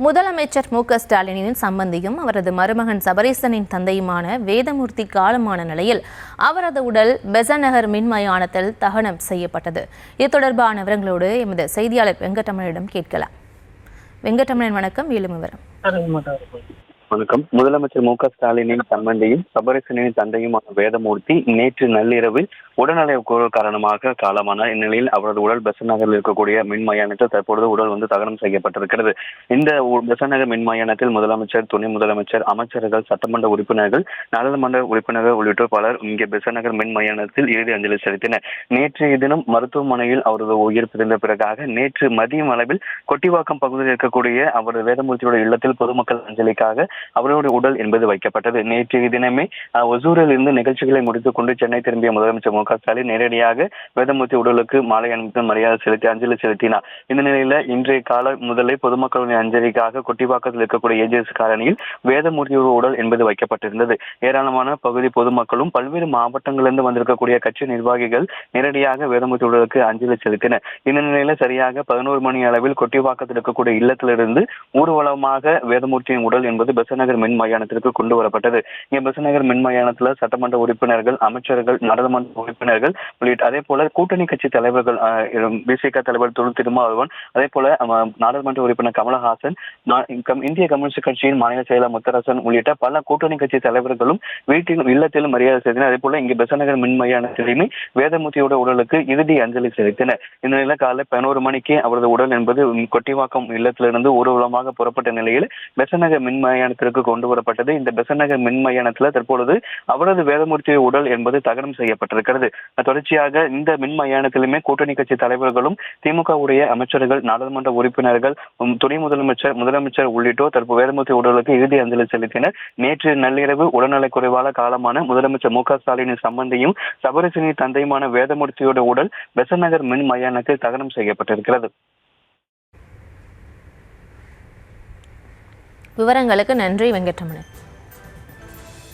முதலமைச்சர் மு.க.ஸ்டாலினின் சம்பந்தியும் அவரது மருமகன் சபரீசனின் தந்தையுமான வேதமூர்த்தி காலமான நிலையில் அவரது உடல் பெசன்ட் நகர் மின்மயானத்தில் தகனம் செய்யப்பட்டது. இது தொடர்பான விவரங்களோடு எமது செய்தியாளர் வெங்கடரமணனிடம் கேட்கலாம். வெங்கடரமணன், வணக்கம். மேலும் விவரம். வணக்கம். முதலமைச்சர் மு.க.ஸ்டாலினின் சம்பந்தியும் சபரீசனின் தந்தையுமான வேதமூர்த்தி நேற்று நள்ளிரவில் உடல்நலக் குறைவு காரணமாக காலமான இந்நிலையில் அவரது உடல் பெசன்ட் நகரில் இருக்கக்கூடிய மின்மயானத்தில் தற்பொழுது உடல் தகனம் செய்யப்பட்டிருக்கிறது. இந்த பெசன்ட் நகர் மின்மயானத்தில் முதலமைச்சர், துணை முதலமைச்சர், அமைச்சர்கள், சட்டமன்ற உறுப்பினர்கள், நாடாளுமன்ற உறுப்பினர்கள் உள்ளிட்டோர் பலர் இங்கே பெசன்ட் நகர் மின்மயானத்தில் இறுதி அஞ்சலி செலுத்தினர். நேற்றைய தினம் மருத்துவமனையில் அவரது உயிர் பிரிந்த பிறகாக நேற்று மதியம் அளவில் கொட்டிவாக்கம் பகுதியில் இருக்கக்கூடிய அவரது வேதமூர்த்தியோட இல்லத்தில் பொதுமக்கள் அஞ்சலிக்காக அவருடைய உடல் என்பது வைக்கப்பட்டது. நேற்றைய தினமே ஒசூரில் இருந்து நிகழ்ச்சிகளை முடித்துக் கொண்டு சென்னை திரும்பிய முதலமைச்சர் மு.க.ஸ்டாலின் நேரடியாக வேதமூர்த்தி உடலுக்கு மாலை அணிவித்து மரியாதை செலுத்தி அஞ்சலி செலுத்தினார். இந்த நிலையில இன்றைய கால முதலே பொதுமக்களின் அஞ்சலிக்காக கொட்டிவாக்கத்தில் இருக்கக்கூடிய ஏஜிஎஸ் காலனியில் வேதமூர்த்தியோட உடல் என்பது வைக்கப்பட்டிருந்தது. ஏராளமான பகுதி பொதுமக்களும் பல்வேறு மாவட்டங்களிலிருந்து வந்திருக்கக்கூடிய கட்சி நிர்வாகிகள் நேரடியாக வேதமூர்த்தி உடலுக்கு அஞ்சலி செலுத்தினர். இந்த நிலையில சரியாக 11 மணி அளவில் கொட்டிவாக்கத்தில் இருக்கக்கூடிய இல்லத்திலிருந்து ஊர்வலமாக வேதமூர்த்தியின் உடல் என்பது பெசன்ட் நகர் மின் மயானத்திற்கு கொண்டு வரப்பட்டது. இங்க பெசன்ட் நகர் மின் மயானத்துல சட்டமன்ற உறுப்பினர்கள், அமைச்சர்கள், நாடாளுமன்ற உறுப்பினர்கள் உள்ளிட்ட அதே போல கூட்டணி கட்சி தலைவர்கள், பிசிக தலைவர் திருமாவளவன், அதே போல நாடாளுமன்ற உறுப்பினர் கமலஹாசன், இந்திய கம்யூனிஸ்ட் கட்சியின் மாநில செயலர் முத்தரசன் உள்ளிட்ட பல கூட்டணி கட்சி தலைவர்களும் வீட்டிலும் இல்லத்திலும் மரியாதை செலுத்தினர். அதே போல இங்கே பெசன்ட் நகர் மின் மயானத்திலுமே வேதமூர்த்தியோட உடலுக்கு இறுதி அஞ்சலி செலுத்தினர். இந்த நிலையில காலை 11 மணிக்கு அவரது உடல் என்பது கொட்டிவாக்கம் இல்லத்திலிருந்து ஊர்வலமாக புறப்பட்ட நிலையில் பெசன்ட் நகர் மின் மயானத்திற்கு கொண்டு வரப்பட்டது. இந்த பெசன்ட் நகர் மின் மயானத்துல தற்பொழுது அவரது வேதமூர்த்தி உடல் என்பது தகனம் செய்யப்பட்டிருக்கிறது. தொடர்ச்சியாக இந்த மின் மயானத்திலுமே கூட்டணி கட்சி தலைவர்களும், திமுகவுடைய அமைச்சர்கள், நாடாளுமன்ற உறுப்பினர்கள், துணை முதலமைச்சர், முதலமைச்சர் உள்ளிட்டோர் தற்போது வேதமூர்த்தி உடலுக்கு இறுதி அஞ்சலி செலுத்தினர். நேற்று நள்ளிரவு உடல்நலக் குறைவால காலமான முதலமைச்சர் மு.க.ஸ்டாலினின் சம்பந்தியும் சபரீசனின் தந்தையுமான வேதமூர்த்தியோட உடல் பெசன்ட் நகர் மின் மயானத்தில் தகனம் செய்யப்பட்டிருக்கிறது. விவரங்களுக்கு நன்றி வெங்கடரமணன்.